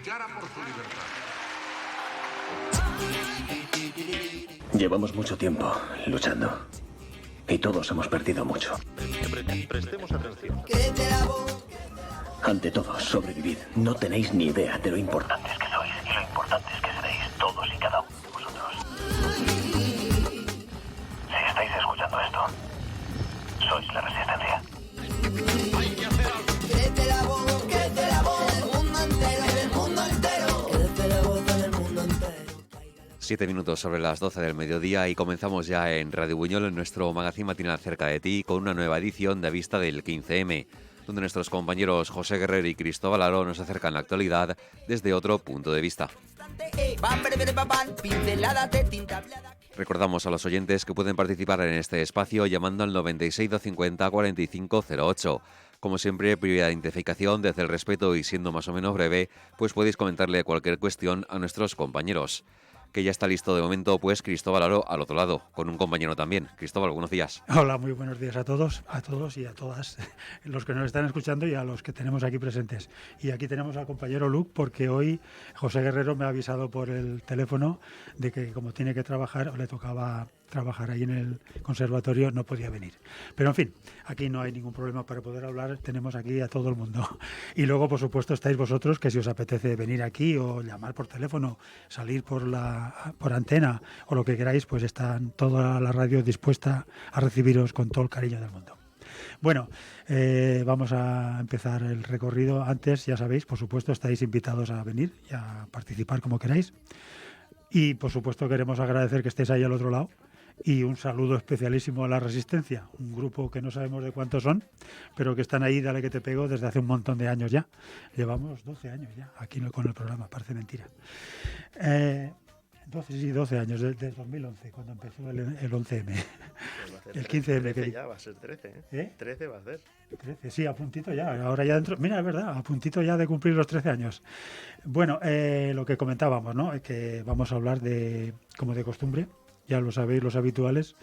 luchara por su libertad. Llevamos mucho tiempo luchando y todos hemos perdido mucho. Prestemos atención. Ante todo, sobrevivid. No tenéis ni idea de lo importantes que sois y lo importantes que seréis todos y cada uno de vosotros. Si estáis escuchando esto, sois la resistencia. Hay que hacer algo. Créete la voz del mundo entero, del mundo entero. Créete la voz del mundo entero. 7 minutos sobre las 12 del mediodía y comenzamos ya en Radio Buñol, en nuestro magazín matinal cerca de ti, con una nueva edición de Vista del 15M, donde nuestros compañeros José Guerrero y Cristóbal Aro nos acercan la actualidad desde otro punto de vista. Recordamos a los oyentes que pueden participar en este espacio llamando al 96 250 4508. Como siempre, previa identificación, desde el respeto y siendo más o menos breve, pues podéis comentarle cualquier cuestión a nuestros compañeros. Que ya está listo de momento, pues Cristóbal Aro al otro lado, con un compañero también. Cristóbal, buenos días. Hola, muy buenos días a todos y a todas los que nos están escuchando y a los que tenemos aquí presentes. Y aquí tenemos al compañero Luc, porque hoy José Guerrero me ha avisado por el teléfono de que como tiene que trabajar o le tocaba trabajar ahí en el conservatorio, no podía venir. Pero en fin, aquí no hay ningún problema para poder hablar, tenemos aquí a todo el mundo. Y luego, por supuesto, estáis vosotros, que si os apetece venir aquí o llamar por teléfono, salir por antena o lo que queráis, pues está toda la radio dispuesta a recibiros con todo el cariño del mundo. Bueno, vamos a empezar el recorrido. Antes, ya sabéis, por supuesto, estáis invitados a venir y a participar como queráis. Y, por supuesto, queremos agradecer que estéis ahí al otro lado. Y un saludo especialísimo a La Resistencia, un grupo que no sabemos de cuántos son, pero que están ahí, dale que te pego, desde hace un montón de años ya. Llevamos 12 años ya aquí con el programa, parece mentira. 12 años, desde 2011, cuando empezó el 11M. El 15M. 13 ya va a ser 13, ¿eh? 13 va a ser. 13, sí, a puntito ya. Ahora ya dentro, mira, es verdad, a puntito ya de cumplir los 13 años. Bueno, lo que comentábamos, ¿no? Es que vamos a hablar de, como de costumbre, ya lo sabéis los habituales,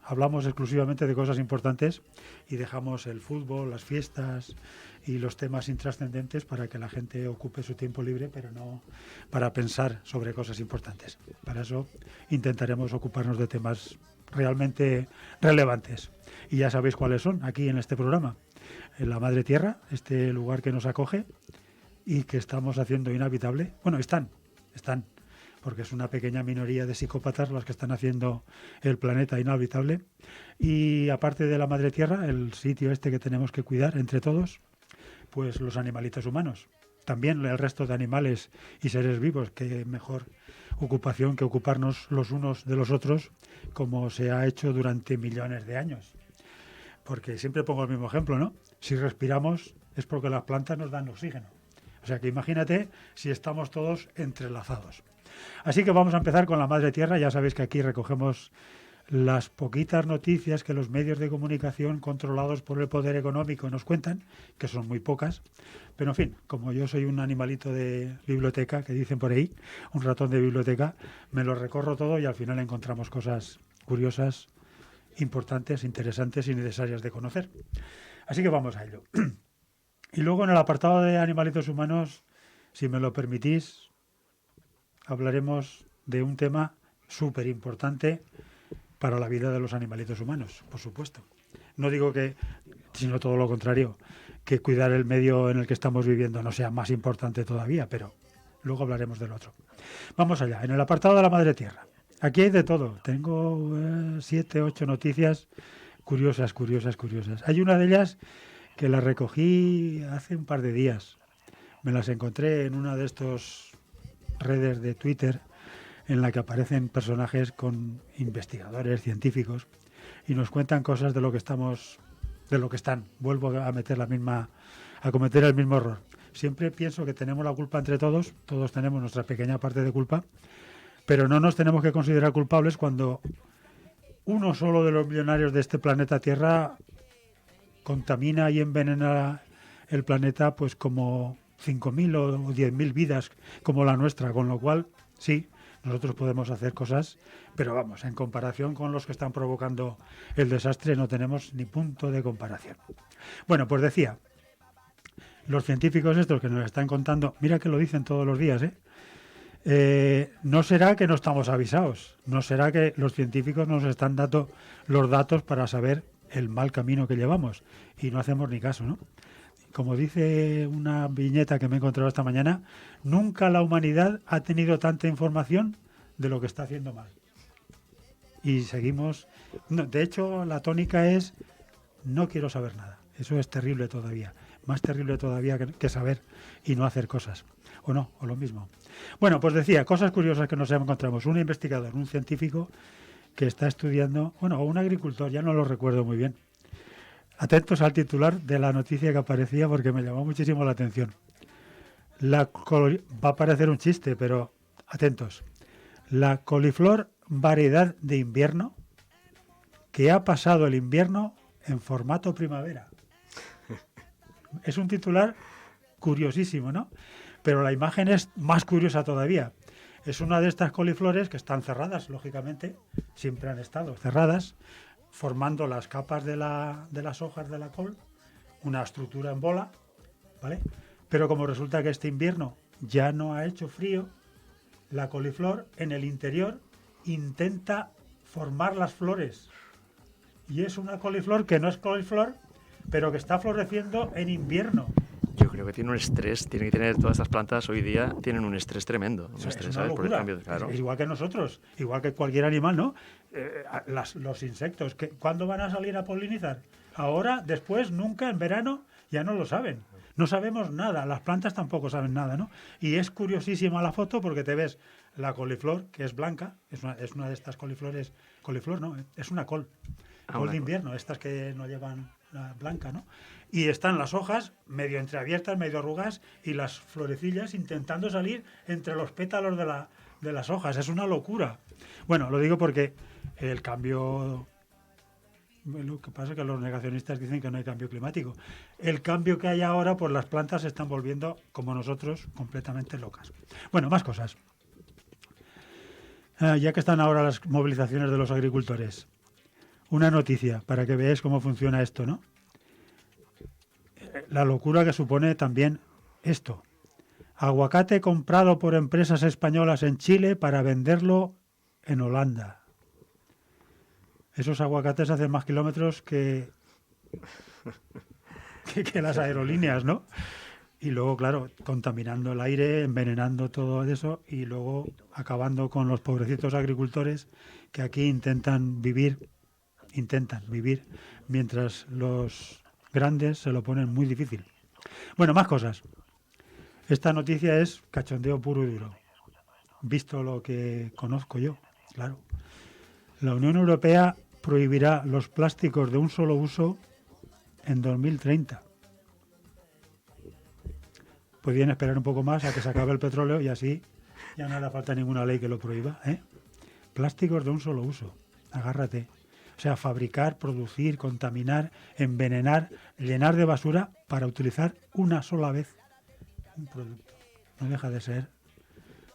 hablamos exclusivamente de cosas importantes y dejamos el fútbol, las fiestas y los temas intrascendentes para que la gente ocupe su tiempo libre, pero no para pensar sobre cosas importantes. Para eso intentaremos ocuparnos de temas realmente relevantes. Y ya sabéis cuáles son aquí en este programa. En la Madre Tierra, este lugar que nos acoge y que estamos haciendo inhabitable. Bueno, están, porque es una pequeña minoría de psicópatas los que están haciendo el planeta inhabitable. Y aparte de la Madre Tierra, el sitio este que tenemos que cuidar entre todos, pues los animalitos humanos. También el resto de animales y seres vivos, que mejor ocupación que ocuparnos los unos de los otros, como se ha hecho durante millones de años. Porque siempre pongo el mismo ejemplo, ¿no? Si respiramos es porque las plantas nos dan oxígeno. O sea que imagínate si estamos todos entrelazados. Así que vamos a empezar con la Madre Tierra. Ya sabéis que aquí recogemos las poquitas noticias que los medios de comunicación controlados por el poder económico nos cuentan, que son muy pocas. Pero en fin, como yo soy un animalito de biblioteca, que dicen por ahí, un ratón de biblioteca, me lo recorro todo y al final encontramos cosas curiosas, importantes, interesantes y necesarias de conocer. Así que vamos a ello. Y luego en el apartado de animalitos humanos, si me lo permitís, hablaremos de un tema súper importante para la vida de los animalitos humanos, por supuesto. No digo que, sino todo lo contrario, que cuidar el medio en el que estamos viviendo no sea más importante todavía, pero luego hablaremos del otro. Vamos allá, en el apartado de la Madre Tierra. Aquí hay de todo. Tengo 7, 8 noticias curiosas. Hay una de ellas que la recogí hace un par de días. Me las encontré en una de estos redes de Twitter en la que aparecen personajes con investigadores científicos y nos cuentan cosas de lo que están. Vuelvo a cometer el mismo error. Siempre pienso que tenemos la culpa entre todos tenemos nuestra pequeña parte de culpa, pero no nos tenemos que considerar culpables cuando uno solo de los millonarios de este planeta Tierra contamina y envenena el planeta pues como 5.000 o 10.000 vidas como la nuestra, con lo cual sí, nosotros podemos hacer cosas, pero vamos, en comparación con los que están provocando el desastre no tenemos ni punto de comparación. Bueno, pues decía, los científicos estos que nos están contando, mira que lo dicen todos los días, no será que no estamos avisados, no será que los científicos nos están dando los datos para saber el mal camino que llevamos y no hacemos ni caso, ¿no? Como dice una viñeta que me he encontrado esta mañana, nunca la humanidad ha tenido tanta información de lo que está haciendo mal. Y seguimos... No, de hecho, la tónica es no quiero saber nada. Eso es terrible todavía. Más terrible todavía que saber y no hacer cosas. O no, o lo mismo. Bueno, pues decía, cosas curiosas que nos encontramos. Un investigador, un científico que está estudiando, bueno, o un agricultor, ya no lo recuerdo muy bien. Atentos al titular de la noticia que aparecía porque me llamó muchísimo la atención. Va a parecer un chiste, pero atentos. La coliflor variedad de invierno que ha pasado el invierno en formato primavera. Es un titular curiosísimo, ¿no? Pero la imagen es más curiosa todavía. Es una de estas coliflores que están cerradas, lógicamente, siempre han estado cerradas, formando las capas de las hojas de la col, una estructura en bola, ¿vale? Pero como resulta que este invierno ya no ha hecho frío, la coliflor en el interior intenta formar las flores. Y es una coliflor que no es coliflor, pero que está floreciendo en invierno. Yo creo que tiene un estrés, tiene que tener todas estas plantas hoy día, tienen un estrés tremendo. Un estrés, ¿sabes? Por el cambio, claro. Es igual que nosotros, igual que cualquier animal, ¿no? Los insectos, ¿cuándo van a salir a polinizar? Ahora, después, nunca, en verano, ya no lo saben. No sabemos nada, las plantas tampoco saben nada, ¿no? Y es curiosísima la foto porque te ves la coliflor, que es blanca, es una de estas coliflores, coliflor no, es una col de invierno, estas que no llevan la blanca, ¿no? Y están las hojas medio entreabiertas, medio arrugadas y las florecillas intentando salir entre los pétalos de las hojas. Es una locura. Bueno, lo digo porque el cambio... Lo que pasa es que los negacionistas dicen que no hay cambio climático. El cambio que hay ahora, pues las plantas se están volviendo, como nosotros, completamente locas. Bueno, más cosas. Ya que están ahora las movilizaciones de los agricultores. Una noticia para que veáis cómo funciona esto, ¿no? La locura que supone también esto. Aguacate comprado por empresas españolas en Chile para venderlo en Holanda. Esos aguacates hacen más kilómetros que las aerolíneas, ¿no? Y luego, claro, contaminando el aire, envenenando todo eso y luego acabando con los pobrecitos agricultores que aquí intentan vivir mientras los grandes se lo ponen muy difícil. Bueno, más cosas. Esta noticia es cachondeo puro y duro. Visto lo que conozco yo, claro. La Unión Europea prohibirá los plásticos de un solo uso en 2030. Podrían esperar un poco más a que se acabe el petróleo y así ya no hará falta ninguna ley que lo prohíba, ¿eh? Plásticos de un solo uso. Agárrate. O sea, fabricar, producir, contaminar, envenenar, llenar de basura para utilizar una sola vez un producto. No deja de ser.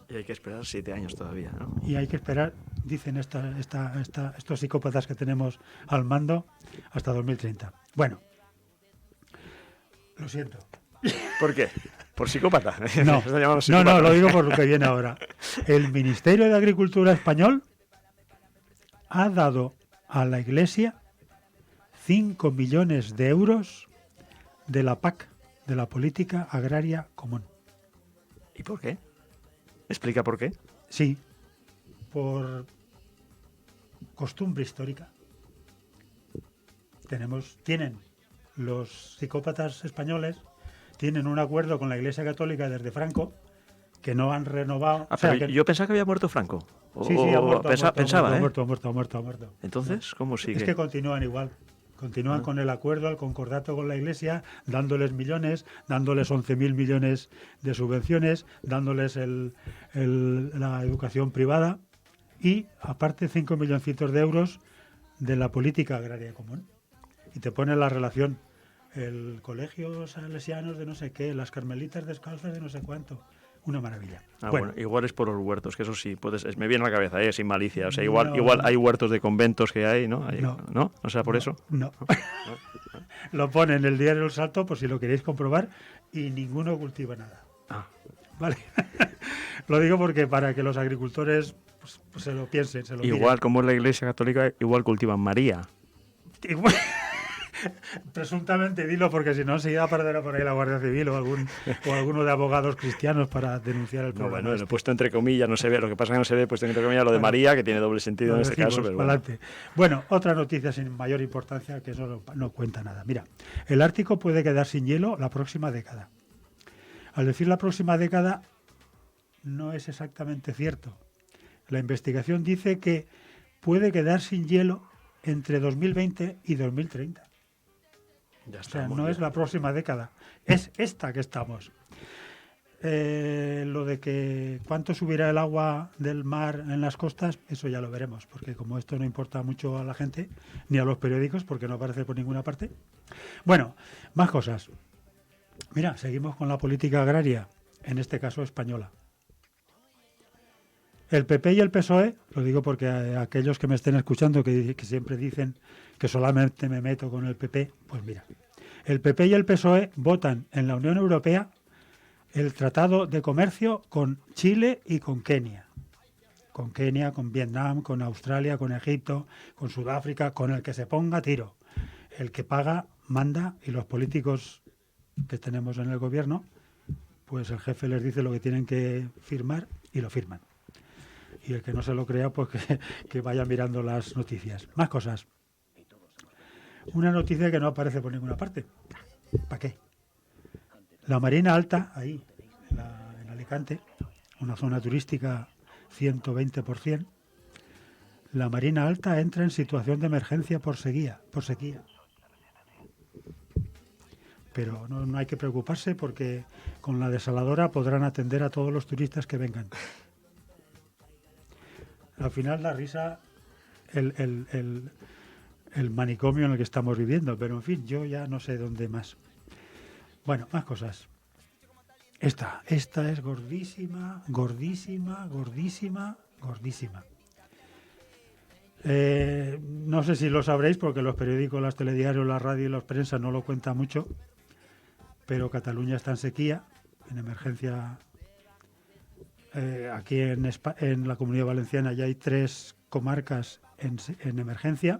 Y hay que esperar 7 años todavía, ¿no? Y hay que esperar, dicen estos psicópatas que tenemos al mando, hasta 2030. Bueno, lo siento. ¿Por qué? ¿Por psicópata? No, no, lo digo por lo que viene ahora. El Ministerio de Agricultura español ha dado a la Iglesia 5 millones de euros de la PAC, de la Política Agraria Común. ¿Y por qué? ¿Explica por qué? Sí, por costumbre histórica. Tienen los psicópatas españoles, tienen un acuerdo con la Iglesia Católica desde Franco, que no han renovado. Yo pensaba que había muerto Franco. Sí, ha muerto. Pensaba, ha muerto. Entonces, ¿cómo sigue? Es que continúan igual. Continúan con el acuerdo, el concordato con la Iglesia, dándoles millones, dándoles 11.000 millones de subvenciones, dándoles la educación privada y, aparte, 5 milloncitos de euros de la política agraria común. Y te pone la relación, el colegio salesianos de no sé qué, las carmelitas descalzas de no sé cuánto. Una maravilla. Bueno, igual es por los huertos, que eso sí, me viene a la cabeza, sin malicia. O sea, igual hay huertos de conventos que hay, ¿no? ¿No? ¿No será por eso? No. Lo pone en el diario El Salto por si lo queréis comprobar y ninguno cultiva nada. Ah. ¿Vale? Lo digo porque para que los agricultores pues se lo piensen, se lo miren. Igual, como es la Iglesia Católica, igual cultivan María. Igual- Presuntamente dilo porque si no enseguida perderá por ahí la Guardia Civil o alguno de abogados cristianos para denunciar el No, problema. bueno, lo he puesto entre comillas, no se ve. Lo que pasa es que no se ve, puesto entre comillas lo de María, que tiene doble sentido en este caso. Pero bueno. Bueno, otra noticia sin mayor importancia que eso no cuenta nada. Mira, el Ártico puede quedar sin hielo la próxima década. Al decir la próxima década, no es exactamente cierto. La investigación dice que puede quedar sin hielo entre 2020 y 2030. Ya O sea, estamos, no ya. es la próxima década, es esta que estamos. Lo de que cuánto subirá el agua del mar en las costas, eso ya lo veremos, porque como esto no importa mucho a la gente, ni a los periódicos, porque no aparece por ninguna parte. Bueno, más cosas. Mira, seguimos con la política agraria, en este caso española. El PP y el PSOE, lo digo porque a aquellos que me estén escuchando que siempre dicen que solamente me meto con el PP, pues mira, el PP y el PSOE votan en la Unión Europea el Tratado de Comercio con Chile y con Kenia. Con Kenia, con Vietnam, con Australia, con Egipto, con Sudáfrica, con el que se ponga tiro. El que paga, manda, y los políticos que tenemos en el gobierno, pues el jefe les dice lo que tienen que firmar y lo firman. Y el que no se lo crea, pues que vaya mirando las noticias. Más cosas. Una noticia que no aparece por ninguna parte. ¿Para qué? La Marina Alta, ahí, en Alicante, una zona turística 120%, la Marina Alta entra en situación de emergencia por sequía. Pero no hay que preocuparse porque con la desaladora podrán atender a todos los turistas que vengan. Al final la risa, el manicomio en el que estamos viviendo, pero en fin, yo ya no sé dónde más. Bueno, más cosas. Esta es gordísima. No sé si lo sabréis porque los periódicos, los telediarios, la radio y la prensa no lo cuentan mucho, pero Cataluña está en sequía, en emergencia. Aquí en la Comunidad Valenciana ya hay 3 comarcas en emergencia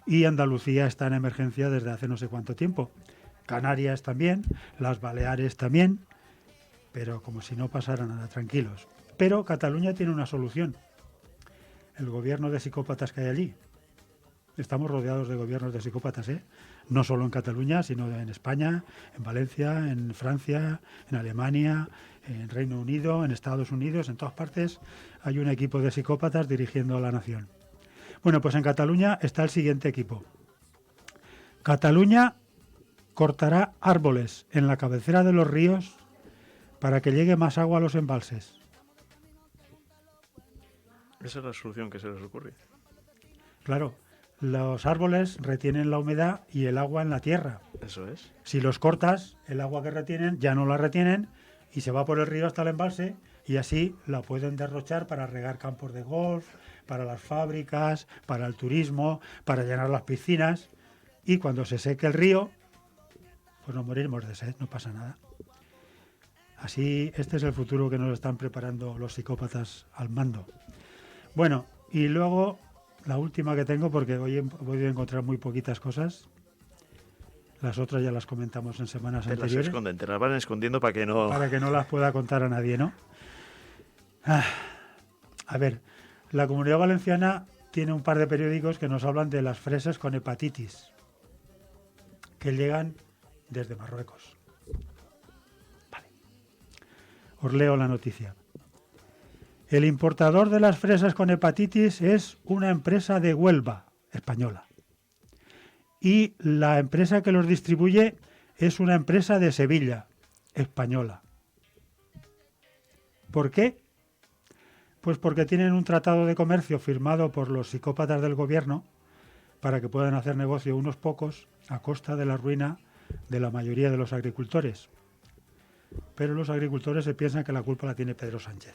y Andalucía está en emergencia desde hace no sé cuánto tiempo. Canarias también, las Baleares también, pero como si no pasara nada, tranquilos. Pero Cataluña tiene una solución. El gobierno de psicópatas que hay allí. Estamos rodeados de gobiernos de psicópatas, ¿eh? No solo en Cataluña, sino en España, en Valencia, en Francia, en Alemania, en Reino Unido, en Estados Unidos, en todas partes hay un equipo de psicópatas dirigiendo a la nación. Bueno, pues en Cataluña está el siguiente equipo. Cataluña cortará árboles en la cabecera de los ríos para que llegue más agua a los embalses. Esa es la solución que se les ocurre. Claro, los árboles retienen la humedad y el agua en la tierra. Eso es. Si los cortas, el agua que retienen ya no la retienen y se va por el río hasta el embalse y así la pueden derrochar para regar campos de golf, para las fábricas, para el turismo, para llenar las piscinas y cuando se seque el río, pues nos moriremos de sed, no pasa nada. Así, este es el futuro que nos están preparando los psicópatas al mando. Bueno, y luego la última que tengo, porque hoy he podido encontrar muy poquitas cosas. Las otras ya las comentamos en semanas Te las anteriores. esconden, te las van escondiendo para que no... Para que no las pueda contar a nadie, ¿no? A ver, la Comunidad Valenciana tiene un par de periódicos que nos hablan de las fresas con hepatitis, que llegan desde Marruecos. Vale. Os leo la noticia. El importador de las fresas con hepatitis es una empresa de Huelva, española. Y la empresa que los distribuye es una empresa de Sevilla, española. ¿Por qué? Pues porque tienen un tratado de comercio firmado por los psicópatas del gobierno para que puedan hacer negocio unos pocos a costa de la ruina de la mayoría de los agricultores. Pero los agricultores se piensan que la culpa la tiene Pedro Sánchez.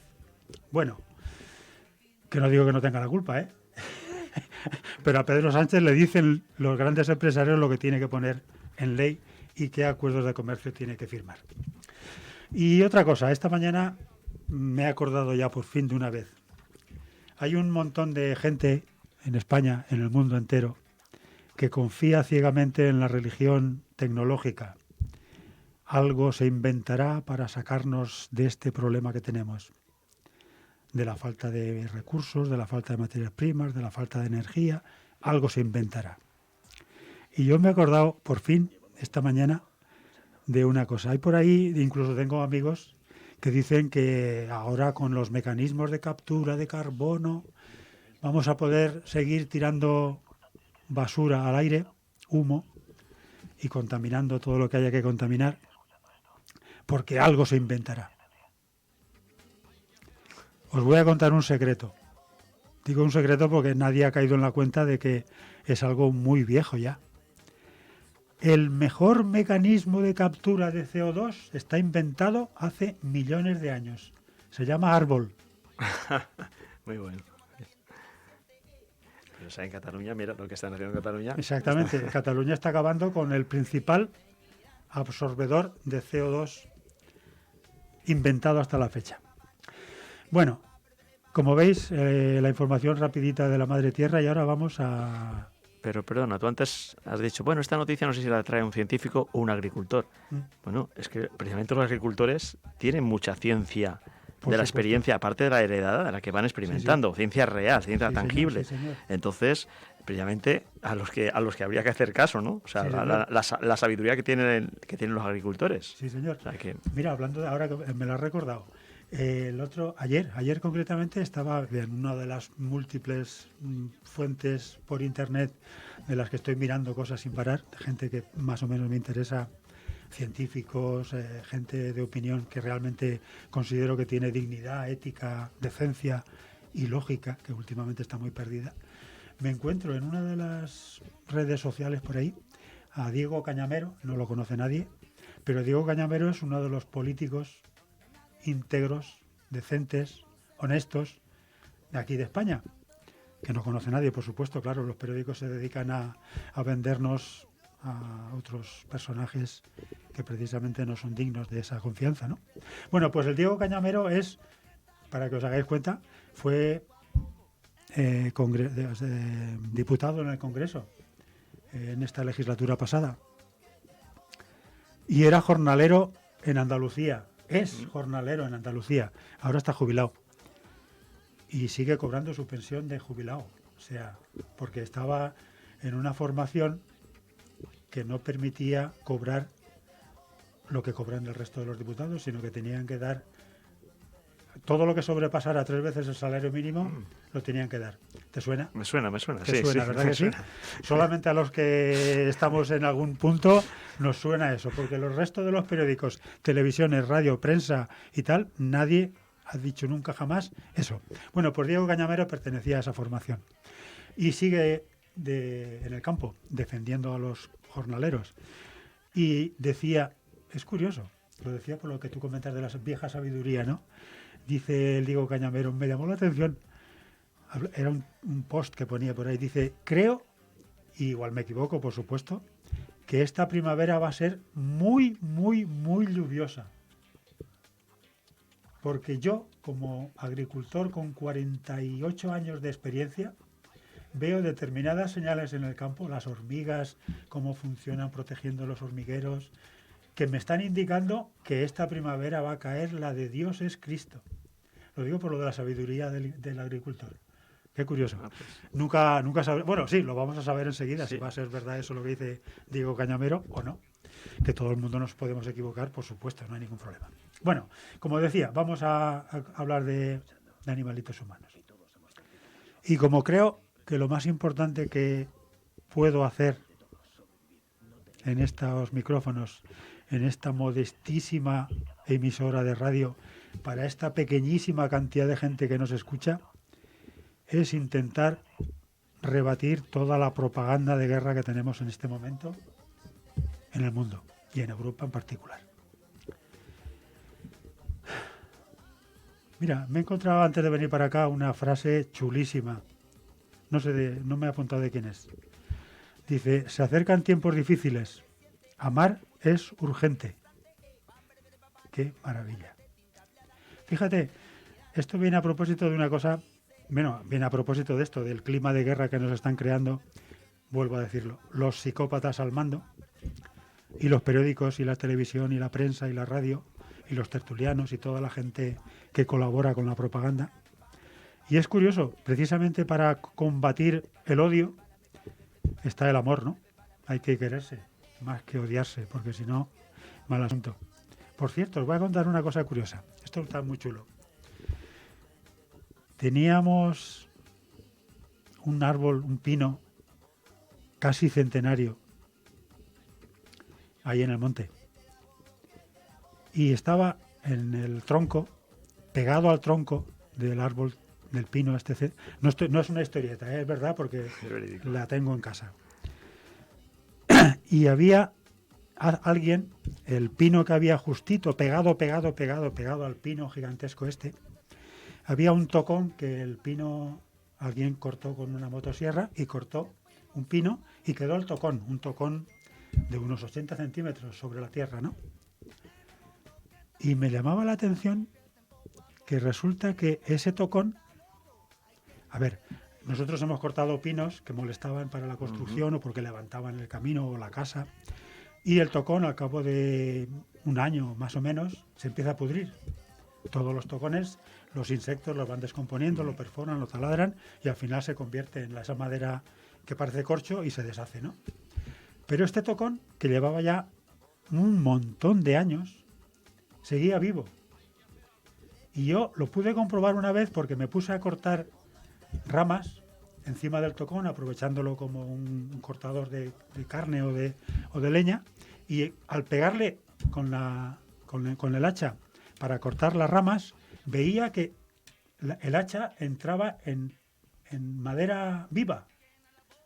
Bueno, que no digo que no tenga la culpa, ¿eh? Pero a Pedro Sánchez le dicen los grandes empresarios lo que tiene que poner en ley y qué acuerdos de comercio tiene que firmar. Y otra cosa, esta mañana me he acordado ya por fin de una vez. Hay un montón de gente en España, en el mundo entero, que confía ciegamente en la religión tecnológica. Algo se inventará para sacarnos de este problema que tenemos, de la falta de recursos, de la falta de materias primas, de la falta de energía. Algo se inventará. Y yo me he acordado, por fin, esta mañana, de una cosa. Hay por ahí, incluso tengo amigos que dicen que ahora con los mecanismos de captura de carbono vamos a poder seguir tirando basura al aire, humo, y contaminando todo lo que haya que contaminar, porque algo se inventará. Os voy a contar un secreto. Digo un secreto porque nadie ha caído en la cuenta de que es algo muy viejo ya. El mejor mecanismo de captura de CO2 está inventado hace millones de años. Se llama árbol. Muy bueno. Pero o sea, en Cataluña, mira lo que están haciendo en Cataluña. Exactamente. Cataluña está acabando con el principal absorbedor de CO2 inventado hasta la fecha. Bueno, como veis, la información rapidita de la Madre Tierra, y ahora vamos a... Pero perdona, tú antes has dicho, bueno, esta noticia no sé si la trae un científico o un agricultor. Bueno, es que precisamente los agricultores tienen mucha ciencia de la experiencia, aparte de la heredada, de la que van experimentando, Sí, sí. Ciencia real, ciencia Sí, tangible. señor, sí, señor. Entonces, precisamente a los que habría que hacer caso, ¿no? O sea, Sí, la sabiduría que tienen los agricultores. Sí, señor. O sea, que... Mira, hablando de ahora que me lo has recordado, ayer concretamente estaba en una de las múltiples fuentes por internet de las que estoy mirando cosas sin parar, de gente que más o menos me interesa, científicos, gente de opinión que realmente considero que tiene dignidad, ética, decencia y lógica, que últimamente está muy perdida. Me encuentro en una de las redes sociales por ahí a Diego Cañamero, no lo conoce nadie, pero Diego Cañamero es uno de los políticos íntegros, decentes, honestos de aquí de España, que no conoce nadie, por supuesto. Claro, los periódicos se dedican a vendernos a otros personajes que precisamente no son dignos de esa confianza, ¿no? Bueno, pues el Diego Cañamero es, para que os hagáis cuenta, fue diputado en el Congreso en esta legislatura pasada y era jornalero en Andalucía. Es jornalero en Andalucía, ahora está jubilado y sigue cobrando su pensión de jubilado, o sea, porque estaba en una formación que no permitía cobrar lo que cobran el resto de los diputados, sino que tenían que dar todo lo que sobrepasara 3 veces el salario mínimo, lo tenían que dar. ¿Te suena? Me suena. ¿Te Sí, suena, sí, verdad me que sí? suena. Solamente a los que estamos en algún punto nos suena eso, porque los restos de los periódicos, televisiones, radio, prensa y tal, nadie ha dicho nunca jamás eso. Bueno, pues Diego Cañamero pertenecía a esa formación y sigue en el campo defendiendo a los jornaleros. Y decía, es curioso, lo decía por lo que tú comentas de la vieja sabiduría, ¿no? Dice el Diego Cañamero, me llamó la atención, era un post que ponía por ahí, dice, creo, y igual me equivoco, por supuesto, que esta primavera va a ser muy, muy, muy lluviosa. Porque yo, como agricultor con 48 años de experiencia, veo determinadas señales en el campo, las hormigas, cómo funcionan protegiendo los hormigueros, que me están indicando que esta primavera va a caer la de Dios es Cristo. Lo digo por lo de la sabiduría del agricultor. Qué curioso. Nunca sabré. Bueno, sí, lo vamos a saber enseguida, si va a ser verdad eso lo que dice Diego Cañamero o no. Que todo el mundo nos podemos equivocar, por supuesto, no hay ningún problema. Bueno, como decía, vamos a hablar de animalitos humanos. Y como creo que lo más importante que puedo hacer en estos micrófonos, en esta modestísima emisora de radio, para esta pequeñísima cantidad de gente que nos escucha, es intentar rebatir toda la propaganda de guerra que tenemos en este momento en el mundo y en Europa en particular. Mira, me he encontrado antes de venir para acá una frase chulísima. No me he apuntado de quién es. Dice, se acercan tiempos difíciles Amar es urgente. ¡Qué maravilla! Fíjate, esto viene a propósito de una cosa, bueno, viene a propósito de esto, del clima de guerra que nos están creando, vuelvo a decirlo, los psicópatas al mando, y los periódicos, y la televisión, y la prensa, y la radio, y los tertulianos, y toda la gente que colabora con la propaganda. Y es curioso, precisamente para combatir el odio está el amor, ¿no? Hay que quererse, más que odiarse, porque si no, mal asunto. Por cierto, os voy a contar una cosa curiosa. Esto está muy chulo. Teníamos un árbol, un pino, casi centenario, ahí en el monte. Y estaba en el tronco, pegado al tronco del árbol, del pino este. No es una historieta, es verdad, porque la tengo en casa. Y había alguien, el pino que había justito, pegado al pino gigantesco este, había un tocón que el pino, alguien cortó con una motosierra y cortó un pino y quedó el tocón, un tocón de unos 80 centímetros sobre la tierra, ¿no? Y me llamaba la atención que resulta que ese tocón, a ver, nosotros hemos cortado pinos que molestaban para la construcción o porque levantaban el camino o la casa, y el tocón al cabo de un año más o menos se empieza a pudrir. Todos los tocones, los insectos los van descomponiendo, lo perforan, lo taladran y al final se convierte en esa madera que parece corcho y se deshace, ¿no? Pero este tocón, que llevaba ya un montón de años, seguía vivo. Y yo lo pude comprobar una vez porque me puse a cortar ramas encima del tocón, aprovechándolo como un cortador de carne o de leña, y al pegarle con el hacha para cortar las ramas, veía que el hacha entraba en madera viva.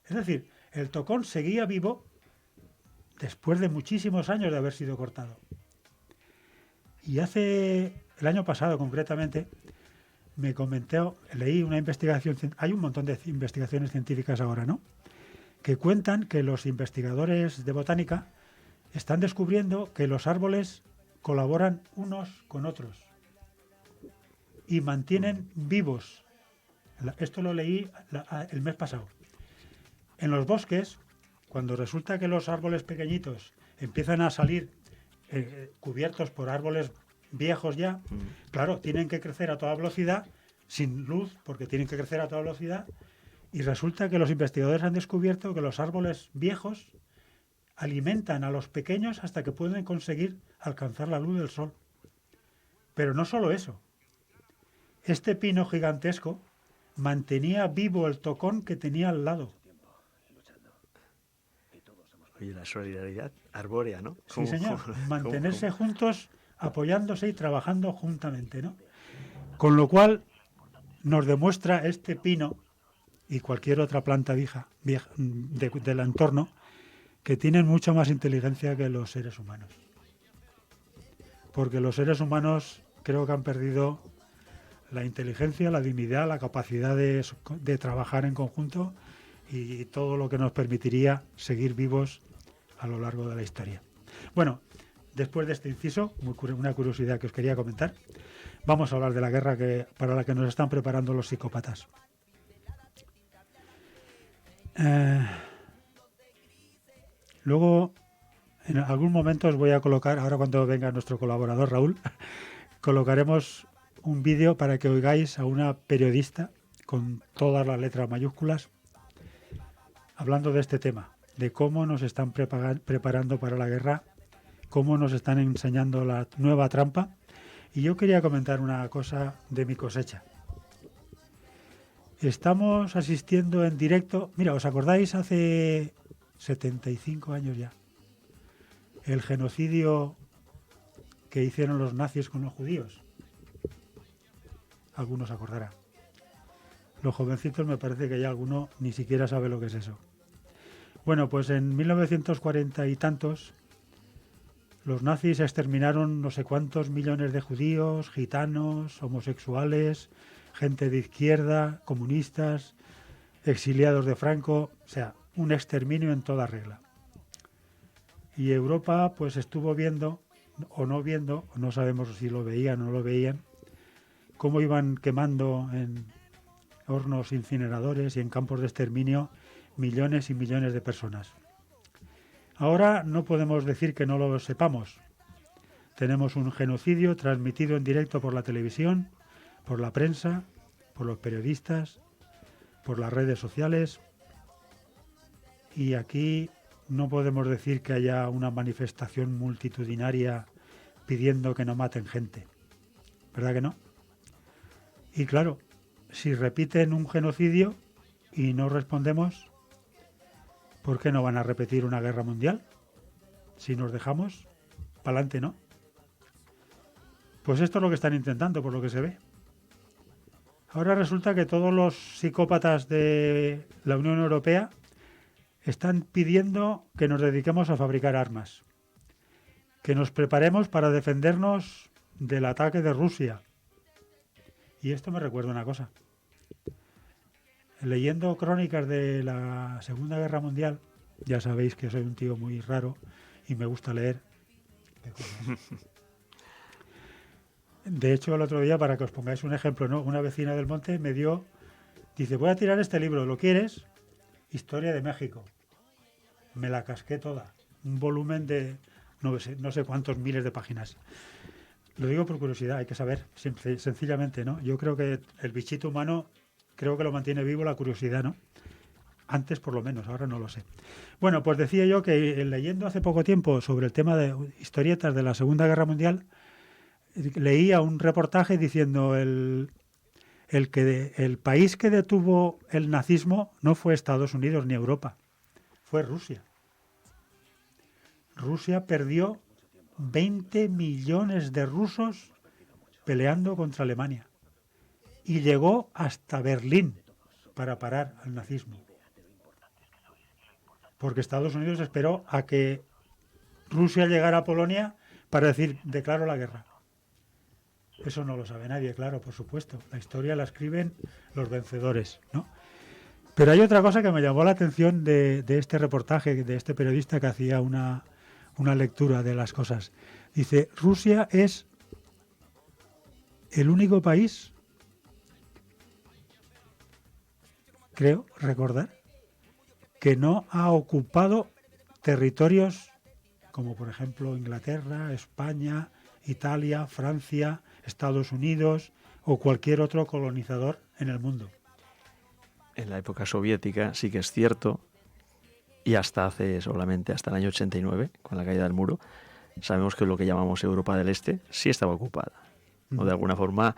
Es decir, el tocón seguía vivo después de muchísimos años de haber sido cortado. Y el año pasado concretamente, me comentó, leí una investigación, hay un montón de investigaciones científicas ahora, ¿no?, que cuentan que los investigadores de botánica están descubriendo que los árboles colaboran unos con otros y mantienen vivos. Esto lo leí el mes pasado. En los bosques, cuando resulta que los árboles pequeñitos empiezan a salir cubiertos por árboles viejos ya, claro, tienen que crecer a toda velocidad, sin luz, porque tienen que crecer a toda velocidad, y resulta que los investigadores han descubierto que los árboles viejos alimentan a los pequeños hasta que pueden conseguir alcanzar la luz del sol. Pero no solo eso. Este pino gigantesco mantenía vivo el tocón que tenía al lado. Oye, la solidaridad arbórea, ¿no? Sí, señor. Mantenerse juntos, apoyándose y trabajando juntamente, ¿no? Con lo cual nos demuestra este pino y cualquier otra planta vieja del entorno que tienen mucha más inteligencia que los seres humanos. Porque los seres humanos creo que han perdido la inteligencia, la dignidad, la capacidad de trabajar en conjunto y todo lo que nos permitiría seguir vivos a lo largo de la historia. Bueno, después de este inciso, una curiosidad que os quería comentar, vamos a hablar de la guerra para la que nos están preparando los psicópatas. Luego, en algún momento os voy a colocar, ahora cuando venga nuestro colaborador Raúl, colocaremos un vídeo para que oigáis a una periodista con todas las letras mayúsculas hablando de este tema, de cómo nos están preparando para la guerra, cómo nos están enseñando la nueva trampa. Y yo quería comentar una cosa de mi cosecha. Estamos asistiendo en directo, mira, ¿os acordáis hace 75 años ya? El genocidio que hicieron los nazis con los judíos. Algunos acordarán. Los jovencitos me parece que ya alguno ni siquiera sabe lo que es eso. Bueno, pues en 1940 y tantos, los nazis exterminaron no sé cuántos millones de judíos, gitanos, homosexuales, gente de izquierda, comunistas, exiliados de Franco, o sea, un exterminio en toda regla. Y Europa pues estuvo viendo, o no sabemos si lo veían o no lo veían, cómo iban quemando en hornos incineradores y en campos de exterminio millones y millones de personas. Ahora no podemos decir que no lo sepamos. Tenemos un genocidio transmitido en directo por la televisión, por la prensa, por los periodistas, por las redes sociales. Y aquí no podemos decir que haya una manifestación multitudinaria pidiendo que no maten gente. ¿Verdad que no? Y claro, si repiten un genocidio y no respondemos, ¿por qué no van a repetir una guerra mundial? Si nos dejamos, pa'lante, ¿no? Pues esto es lo que están intentando, por lo que se ve. Ahora resulta que todos los psicópatas de la Unión Europea están pidiendo que nos dediquemos a fabricar armas, que nos preparemos para defendernos del ataque de Rusia. Y esto me recuerda una cosa. Leyendo crónicas de la Segunda Guerra Mundial, ya sabéis que soy un tío muy raro y me gusta leer. De hecho, el otro día, para que os pongáis un ejemplo, ¿no? Una vecina del monte me dice, voy a tirar este libro, ¿lo quieres? Historia de México. Me la casqué toda. Un volumen de no sé cuántos miles de páginas. Lo digo por curiosidad, hay que saber, sencillamente, ¿no? Yo creo que el bichito humano, creo que lo mantiene vivo la curiosidad, ¿no? Antes, por lo menos, ahora no lo sé. Bueno, pues decía yo que leyendo hace poco tiempo sobre el tema de historietas de la Segunda Guerra Mundial, leía un reportaje diciendo el país que detuvo el nazismo no fue Estados Unidos ni Europa, fue Rusia. Rusia perdió 20 millones de rusos peleando contra Alemania y llegó hasta Berlín para parar al nazismo. Porque Estados Unidos esperó a que Rusia llegara a Polonia para decir, declaro la guerra. Eso no lo sabe nadie, claro, por supuesto. La historia la escriben los vencedores, ¿no? Pero hay otra cosa que me llamó la atención de este reportaje, de este periodista que hacía una lectura de las cosas. Dice, Rusia es el único país, creo recordar, que no ha ocupado territorios como por ejemplo Inglaterra, España, Italia, Francia, Estados Unidos o cualquier otro colonizador en el mundo. En la época soviética sí que es cierto, y hasta hasta el año 89, con la caída del muro, sabemos que lo que llamamos Europa del Este sí estaba ocupada. O de alguna forma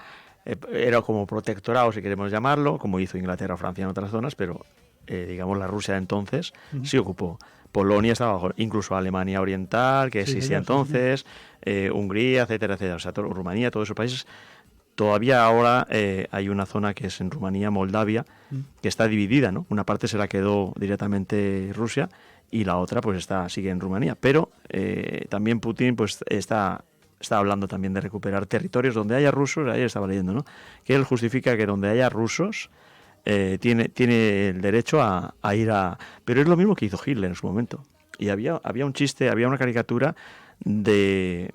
era como protectorado, si queremos llamarlo, como hizo Inglaterra o Francia en otras zonas, pero digamos la Rusia de entonces sí ocupó. Polonia estaba bajo, incluso Alemania Oriental, que existía entonces, Hungría, etcétera, etcétera. O sea, Rumanía, todos esos países. Todavía ahora hay una zona que es en Rumanía, Moldavia, que está dividida, ¿no? Una parte se la quedó directamente Rusia y la otra pues sigue en Rumanía. Pero también Putin pues está hablando también de recuperar territorios donde haya rusos. Ayer estaba leyendo, ¿no? Que él justifica que donde haya rusos tiene el derecho a ir a... Pero es lo mismo que hizo Hitler en su momento. Y había un chiste, había una caricatura de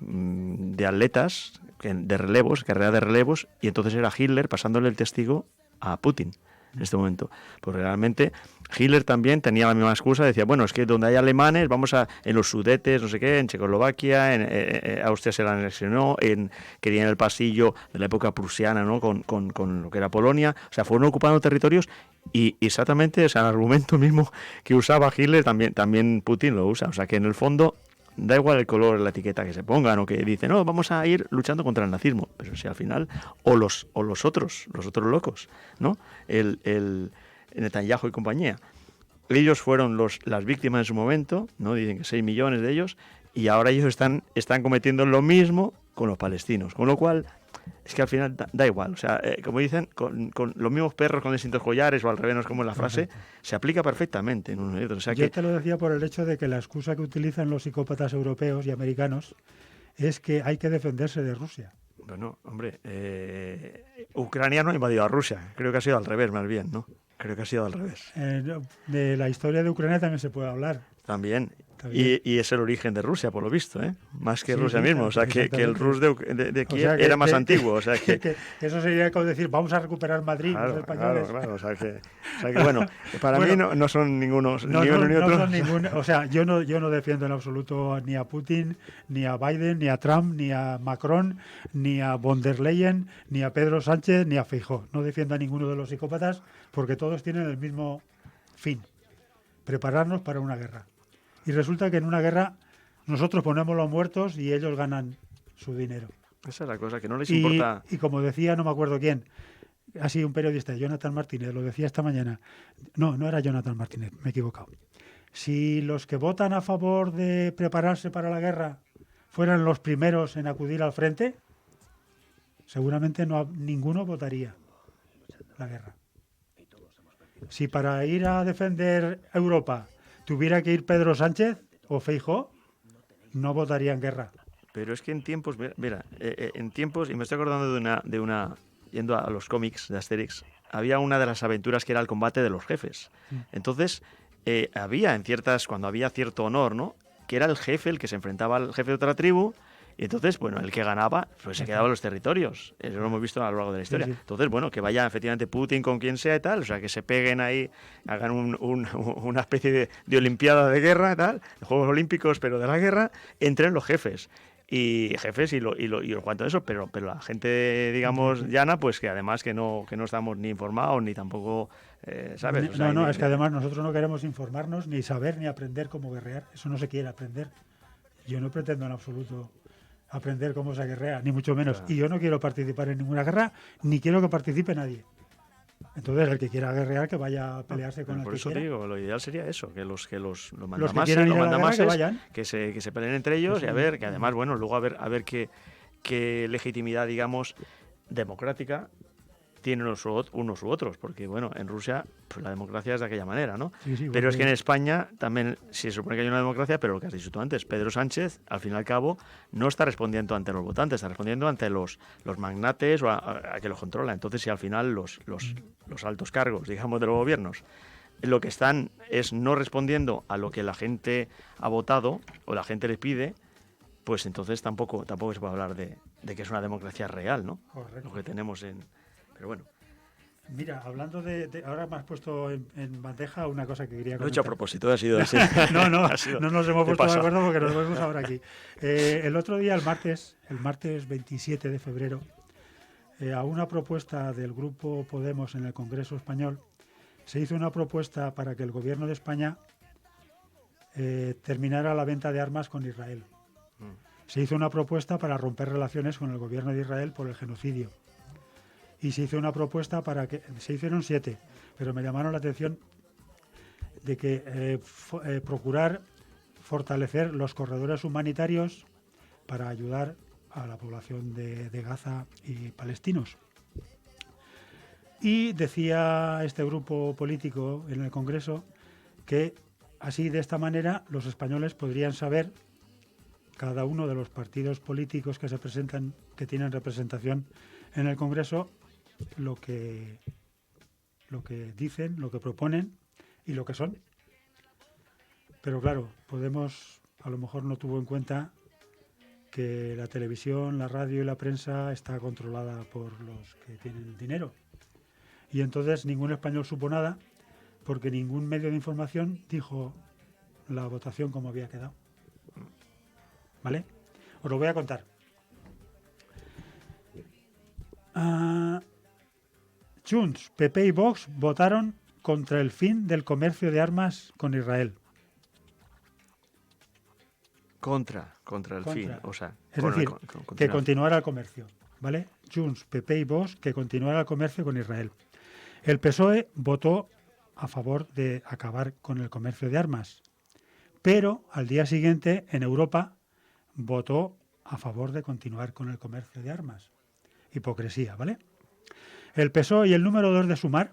atletas, de relevos, carrera de relevos, y entonces era Hitler pasándole el testigo a Putin en este momento. Pues realmente Hitler también tenía la misma excusa, decía, bueno, es que donde hay alemanes, vamos en los Sudetes, no sé qué, en Checoslovaquia, en Austria se la anexionó, quería en el pasillo de la época prusiana, ¿no? con lo que era Polonia, o sea, fueron ocupando territorios y exactamente, o sea, el argumento mismo que usaba Hitler también Putin lo usa, o sea, que en el fondo da igual el color, la etiqueta que se pongan o que dicen, no, vamos a ir luchando contra el nazismo, pero si al final, o los otros locos, ¿no? El Netanyahu y compañía, ellos fueron las víctimas en su momento, ¿no? Dicen que 6 millones de ellos, y ahora ellos están cometiendo lo mismo con los palestinos, con lo cual es que al final da igual, o sea, como dicen, con los mismos perros con distintos collares, o al revés, no es como en la frase, se aplica perfectamente en uno y otro. O sea, yo te lo decía por el hecho de que la excusa que utilizan los psicópatas europeos y americanos es que hay que defenderse de Rusia. Bueno, hombre, Ucrania no ha invadido a Rusia, creo que ha sido al revés más bien, ¿no? Creo que ha sido al revés. De la historia de Ucrania también se puede hablar. También. Y es el origen de Rusia, por lo visto, ¿eh? Más que Sí, Rusia sí, mismo. O sea, que el Rus de Kiev sea, era más antiguo. O sea, que eso sería como decir, vamos a recuperar Madrid, los españoles. Claro. O sea, que bueno, para mí no son ningunos, ni uno ni no otro. son ningún, o sea, yo no defiendo en absoluto ni a Putin, ni a Biden, ni a Trump, ni a Macron, ni a von der Leyen, ni a Pedro Sánchez, ni a Feijóo. No defiendo a ninguno de los psicópatas porque todos tienen el mismo fin, prepararnos para una guerra. Y resulta que en una guerra nosotros ponemos los muertos y ellos ganan su dinero. Esa es la cosa, que no les importa. Y como decía, no me acuerdo quién, ha sido un periodista, Jonathan Martínez, lo decía esta mañana. No era Jonathan Martínez, me he equivocado. Si los que votan a favor de prepararse para la guerra fueran los primeros en acudir al frente, seguramente ninguno votaría la guerra. Si para ir a defender Europa tuviera que ir Pedro Sánchez o Feijóo, no votarían guerra. Pero es que en tiempos, mira, en tiempos, y me estoy acordando de una yendo a los cómics de Asterix, había una de las aventuras que era el combate de los jefes. Entonces, había cuando había cierto honor, ¿no? Que era el jefe el que se enfrentaba al jefe de otra tribu. Y entonces, bueno, el que ganaba, pues se quedaba en los territorios. Eso lo hemos visto a lo largo de la historia. Sí. Entonces, bueno, que vaya efectivamente Putin con quien sea y tal, o sea, que se peguen ahí, hagan una especie de olimpiada de guerra y tal, Juegos Olímpicos, pero de la guerra, entren los jefes. Y en cuanto a eso, pero la gente, digamos, llana, pues que además que no estamos ni informados, ni tampoco, ¿sabes? O sea, es que además nosotros no queremos informarnos, ni saber, ni aprender cómo guerrear. Eso no se quiere aprender. Yo no pretendo en absoluto aprender cómo se guerrea, ni mucho menos. Claro. Y yo no quiero participar en ninguna guerra, ni quiero que participe nadie. Entonces, el que quiera guerrear, que vaya a pelearse con el que quiera. Por eso te digo, lo ideal sería eso, que los mandamases que se peleen entre ellos y a ver, que además, bueno, luego a ver qué legitimidad, digamos, democrática tienen unos u otros, porque bueno, en Rusia pues la democracia es de aquella manera, ¿no? Sí, pero es que en España también se supone que hay una democracia, pero lo que has dicho tú antes, Pedro Sánchez, al fin y al cabo, no está respondiendo ante los votantes, está respondiendo ante los magnates o a que los controla. Entonces, si al final los altos cargos, digamos, de los gobiernos, lo que están es no respondiendo a lo que la gente ha votado o la gente les pide, pues entonces tampoco se puede hablar de que es una democracia real, ¿no? Correcto. Lo que tenemos Pero bueno. Mira, hablando ahora me has puesto en bandeja una cosa que quería comentar. Lo he hecho a propósito, ha sido así. no nos hemos puesto de acuerdo porque nos vemos ahora aquí. El otro día, el martes 27 de febrero, a una propuesta del Grupo Podemos en el Congreso Español, se hizo una propuesta para que el Gobierno de España terminara la venta de armas con Israel. Se hizo una propuesta para romper relaciones con el Gobierno de Israel por el genocidio. Y se hizo una propuesta se hicieron 7, pero me llamaron la atención de que procurar fortalecer los corredores humanitarios para ayudar a la población de Gaza y palestinos. Y decía este grupo político en el Congreso que así, de esta manera, los españoles podrían saber, cada uno de los partidos políticos que se presentan, que tienen representación en el Congreso, lo que dicen, lo que proponen y lo que son. Pero claro, Podemos a lo mejor no tuvo en cuenta que la televisión, la radio y la prensa está controlada por los que tienen dinero. Y entonces ningún español supo nada porque ningún medio de información dijo la votación como había quedado. ¿Vale? Os lo voy a contar. Junts, PP y Vox votaron contra el fin del comercio de armas con Israel. Contra el fin, o sea... Es decir, que continuara el comercio, ¿vale? Junts, PP y Vox, que continuara el comercio con Israel. El PSOE votó a favor de acabar con el comercio de armas, pero al día siguiente, en Europa, votó a favor de continuar con el comercio de armas. Hipocresía, ¿vale? El PSOE y el número 2 de Sumar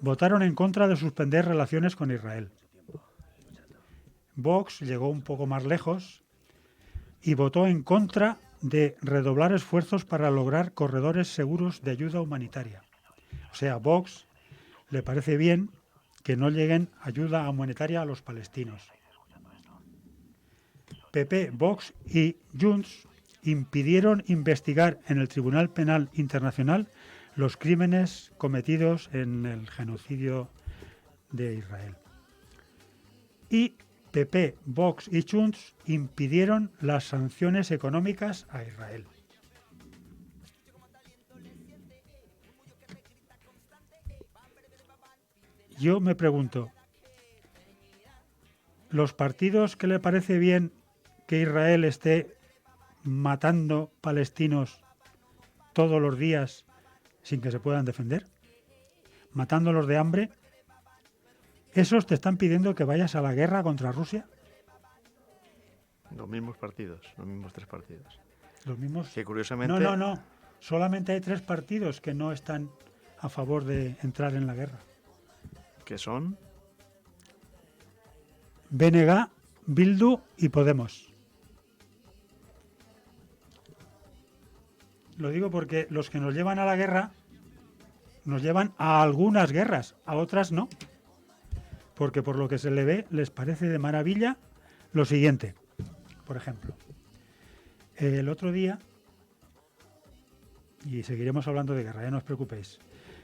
votaron en contra de suspender relaciones con Israel. Vox llegó un poco más lejos y votó en contra de redoblar esfuerzos para lograr corredores seguros de ayuda humanitaria. O sea, a Vox le parece bien que no lleguen ayuda humanitaria a los palestinos. PP, Vox y Junts impidieron investigar en el Tribunal Penal Internacional los crímenes cometidos en el genocidio de Israel. Y PP, Vox y Junts impidieron las sanciones económicas a Israel. Yo me pregunto, ¿los partidos que le parece bien que Israel esté matando palestinos todos los días sin que se puedan defender? ¿Matándolos de hambre? ¿Esos te están pidiendo que vayas a la guerra contra Rusia? Los mismos partidos, los mismos 3 partidos. Los mismos. Que curiosamente... No. Solamente hay 3 partidos que no están a favor de entrar en la guerra. ¿Qué son? BNG, Bildu y Podemos. Lo digo porque los que nos llevan a la guerra nos llevan a algunas guerras, a otras no. Porque por lo que se le ve les parece de maravilla lo siguiente. Por ejemplo, el otro día, y seguiremos hablando de guerra, no os preocupéis.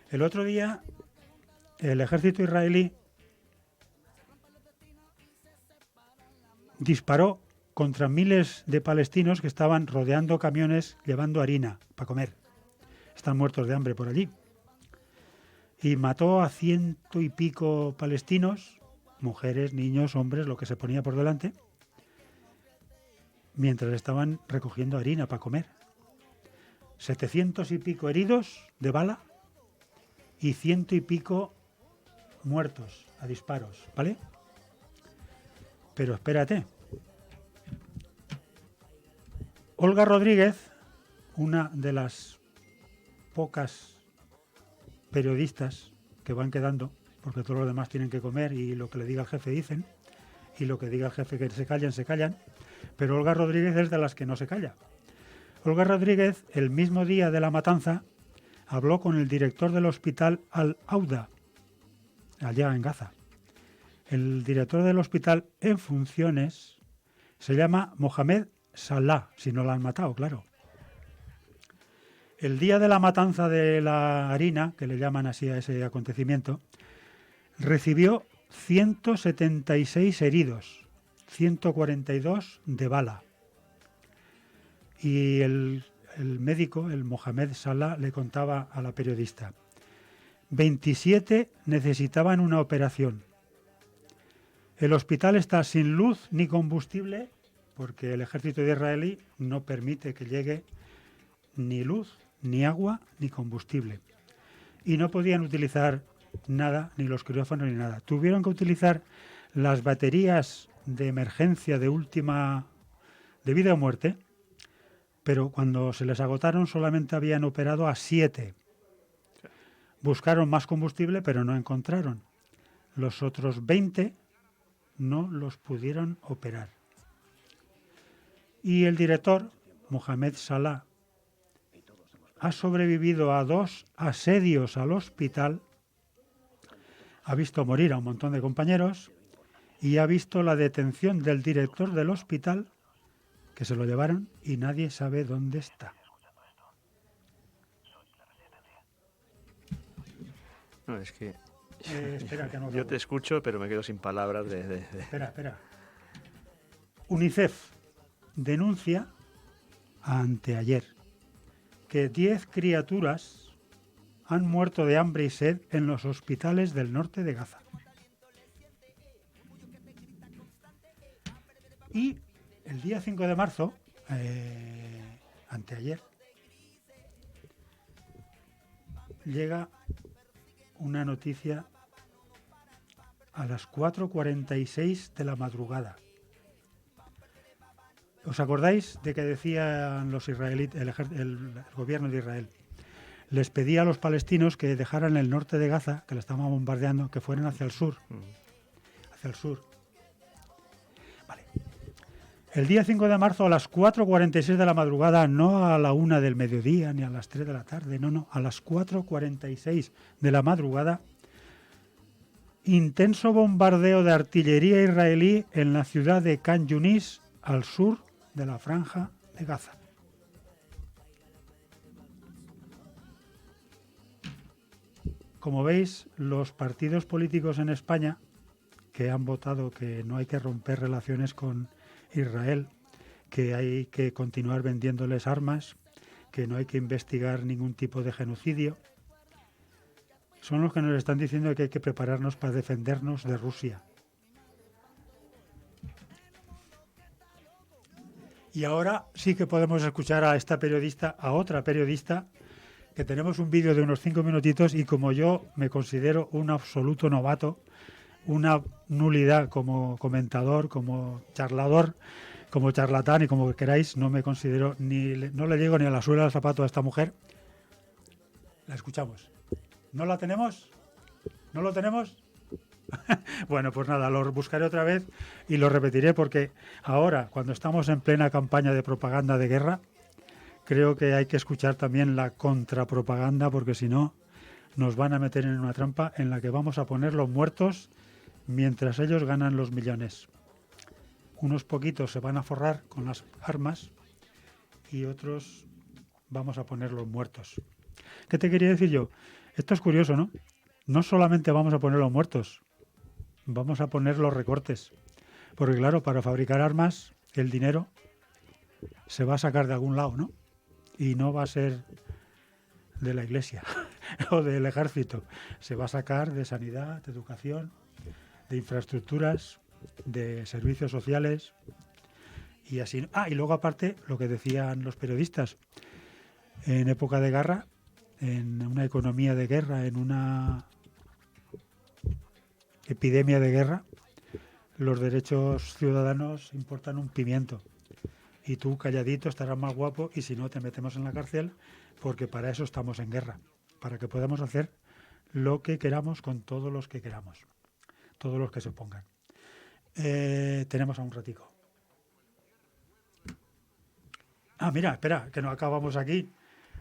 El otro día el ejército israelí disparó contra miles de palestinos que estaban rodeando camiones llevando harina para comer. Están muertos de hambre por allí. Y mató a 100 y pico palestinos, mujeres, niños, hombres, lo que se ponía por delante, mientras estaban recogiendo harina para comer. 700 y pico heridos de bala y 100 y pico muertos a disparos, ¿vale? Pero espérate. Olga Rodríguez, una de las pocas periodistas que van quedando, porque todos los demás tienen que comer y lo que le diga el jefe dicen, y lo que diga el jefe que se callan, pero Olga Rodríguez es de las que no se calla. Olga Rodríguez, el mismo día de la matanza, habló con el director del hospital Al-Auda, allá en Gaza. El director del hospital en funciones se llama Mohamed Salah, si no la han matado, claro. El día de la matanza de la harina, que le llaman así a ese acontecimiento, recibió 176 heridos, 142 de bala. Y el médico, el Mohamed Salah, le contaba a la periodista, 27 necesitaban una operación. El hospital está sin luz ni combustible porque el ejército israelí no permite que llegue ni luz, ni agua, ni combustible. Y no podían utilizar nada, ni los quirófanos ni nada. Tuvieron que utilizar las baterías de emergencia de vida o muerte, pero cuando se les agotaron solamente habían operado a 7. Buscaron más combustible, pero no encontraron. Los otros 20 no los pudieron operar. Y el director, Mohamed Salah, ha sobrevivido a 2 asedios al hospital, ha visto morir a un montón de compañeros y ha visto la detención del director del hospital, que se lo llevaron y nadie sabe dónde está. No, es que... Espera, que no yo te escucho, pero me quedo sin palabras de... Espera. UNICEF denuncia anteayer que 10 criaturas han muerto de hambre y sed en los hospitales del norte de Gaza. Y el día 5 de marzo, anteayer, llega una noticia a las 4:46 de la madrugada. ¿Os acordáis de que decían los israelíes, el gobierno de Israel? Les pedía a los palestinos que dejaran el norte de Gaza, que lo estaban bombardeando, que fueran hacia el sur. Hacia el sur. Vale. El día 5 de marzo a las 4:46 de la madrugada, no a la 1 del mediodía ni a las 3 de la tarde, no, a las 4:46 de la madrugada, intenso bombardeo de artillería israelí en la ciudad de Khan Yunis, al sur de la Franja de Gaza. Como veis, los partidos políticos en España que han votado que no hay que romper relaciones con Israel, que hay que continuar vendiéndoles armas, que no hay que investigar ningún tipo de genocidio, son los que nos están diciendo que hay que prepararnos para defendernos de Rusia. Y ahora sí que podemos escuchar a esta periodista, a otra periodista, que tenemos un vídeo de unos 5 minutitos y como yo me considero un absoluto novato, una nulidad como comentador, como charlador, como charlatán y como queráis, no me considero no le llego ni a la suela del zapato a esta mujer. La escuchamos. ¿No la tenemos? ¿No lo tenemos? Bueno, pues nada, lo buscaré otra vez y lo repetiré porque ahora, cuando estamos en plena campaña de propaganda de guerra, creo que hay que escuchar también la contrapropaganda porque si no nos van a meter en una trampa en la que vamos a poner los muertos mientras ellos ganan los millones. Unos poquitos se van a forrar con las armas y otros vamos a poner los muertos. ¿Qué te quería decir yo? Esto es curioso, ¿no? No solamente vamos a poner los muertos, vamos a poner los recortes. Porque claro, para fabricar armas, el dinero se va a sacar de algún lado, ¿no? Y no va a ser de la iglesia o del ejército. Se va a sacar de sanidad, de educación, de infraestructuras, de servicios sociales y así. Y luego aparte, lo que decían los periodistas, en época de guerra, en una economía de guerra, en una epidemia de guerra, los derechos ciudadanos importan un pimiento. Y tú calladito estarás más guapo y si no te metemos en la cárcel porque para eso estamos en guerra, para que podamos hacer lo que queramos con todos los que queramos, todos los que se opongan. Tenemos a un ratico. Mira, espera, que no acabamos aquí.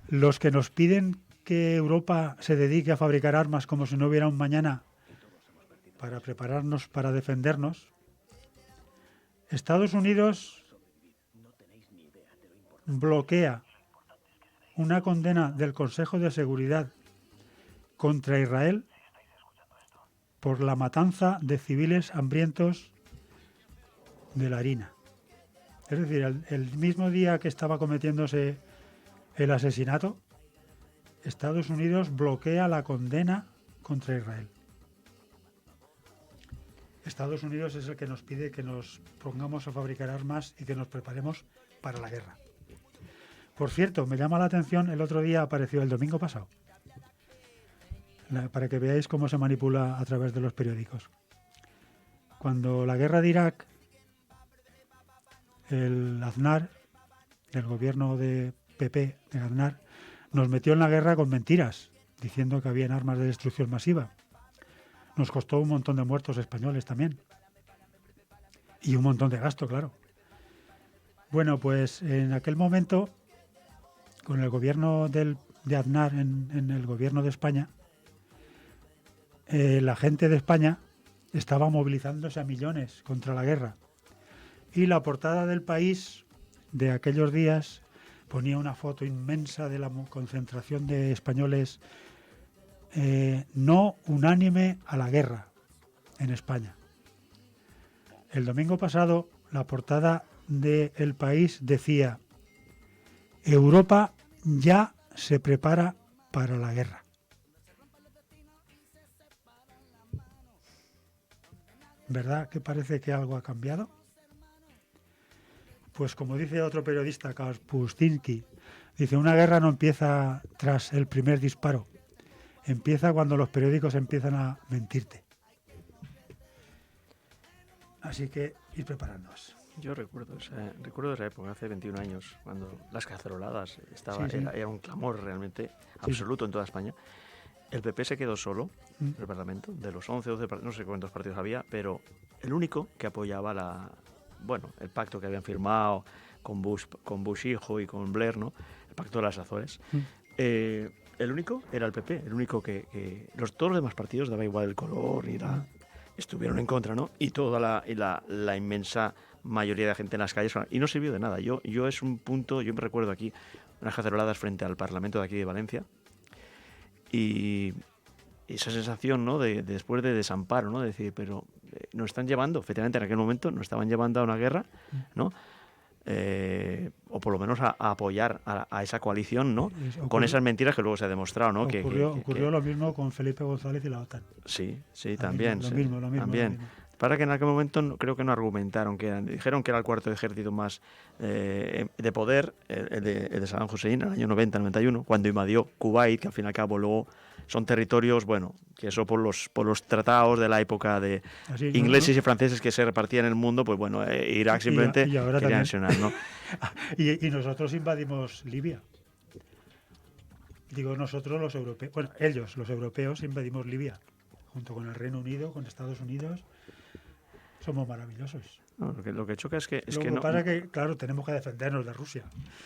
Los que nos piden que Europa se dedique a fabricar armas como si no hubiera un mañana para prepararnos para defendernos, Estados Unidos bloquea una condena del Consejo de Seguridad contra Israel por la matanza de civiles hambrientos de la harina. Es decir, el mismo día que estaba cometiéndose el asesinato, Estados Unidos bloquea la condena contra Israel. Estados Unidos es el que nos pide que nos pongamos a fabricar armas y que nos preparemos para la guerra. Por cierto, me llama la atención, el otro día apareció el domingo pasado, para que veáis cómo se manipula a través de los periódicos. Cuando la guerra de Irak, el Aznar, el gobierno de PP de Aznar, nos metió en la guerra con mentiras, diciendo que habían armas de destrucción masiva. Nos costó un montón de muertos españoles también. Y un montón de gasto, claro. Bueno, pues en aquel momento, con el gobierno de Aznar en el gobierno de España, la gente de España estaba movilizándose a millones contra la guerra. Y la portada del País de aquellos días ponía una foto inmensa de la concentración de españoles no unánime a la guerra en España. El domingo pasado la portada de El País decía: Europa ya se prepara para la guerra. ¿Verdad que parece que algo ha cambiado? Pues como dice otro periodista, Kapuscinski, dice: una guerra no empieza tras el primer disparo, empieza cuando los periódicos empiezan a mentirte. Así que ir preparándonos. Yo recuerdo esa época, hace 21 años, cuando las caceroladas era un clamor realmente absoluto en toda España. El PP se quedó solo en el Parlamento, de los 11, 12, no sé cuántos partidos había, pero el único que apoyaba el pacto que habían firmado con Bush hijo y con Blair, ¿no? El pacto de las Azores. El único era el PP, el único que todos los demás partidos, daba igual el color, estuvieron en contra, ¿no? Y toda la inmensa mayoría de gente en las calles y no sirvió de nada. Yo es un punto, yo me recuerdo aquí unas caceroladas frente al Parlamento de aquí de Valencia y esa sensación, ¿no? de después de desamparo, ¿no? De decir, pero nos están llevando, efectivamente en aquel momento nos estaban llevando a una guerra, ¿no? O por lo menos a apoyar a esa coalición, ¿no? Con esas mentiras que luego se ha demostrado, ¿no? Ocurrió lo mismo con Felipe González y la OTAN. Sí, también. Lo mismo. Para que en aquel momento creo que no argumentaron dijeron que era el cuarto ejército más de poder, el de Saddam Hussein en el año 90-91, cuando invadió Kuwait, que al fin y al cabo luego son territorios, bueno, que eso por los tratados de la época de ingleses y franceses que se repartían en el mundo, pues bueno, Irak simplemente y ahora quería anexionar, ¿no? y nosotros invadimos Libia. Digo nosotros los europeos, bueno, ellos, los europeos, invadimos Libia, junto con el Reino Unido, con Estados Unidos. Somos maravillosos. No, lo que choca es que... Lo que pasa es que, claro, tenemos que defendernos de Rusia.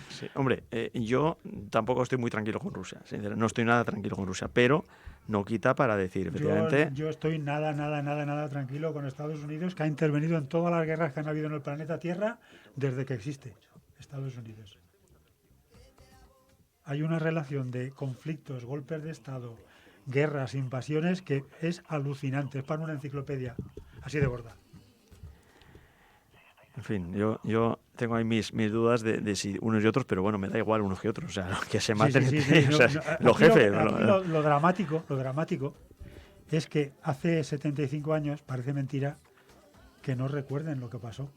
Sí, hombre, yo tampoco estoy muy tranquilo con Rusia, sinceramente, no estoy nada tranquilo con Rusia, pero no quita para decir, efectivamente... Yo estoy nada tranquilo con Estados Unidos, que ha intervenido en todas las guerras que han habido en el planeta Tierra desde que existe Estados Unidos. Hay una relación de conflictos, golpes de Estado, guerras, invasiones, que es alucinante, es para una enciclopedia, así de gorda. En fin, yo tengo ahí mis dudas de si unos y otros, pero bueno, me da igual unos que otros. O sea, que se maten los jefes. Lo dramático es que hace 75 años, parece mentira, que no recuerden lo que pasó.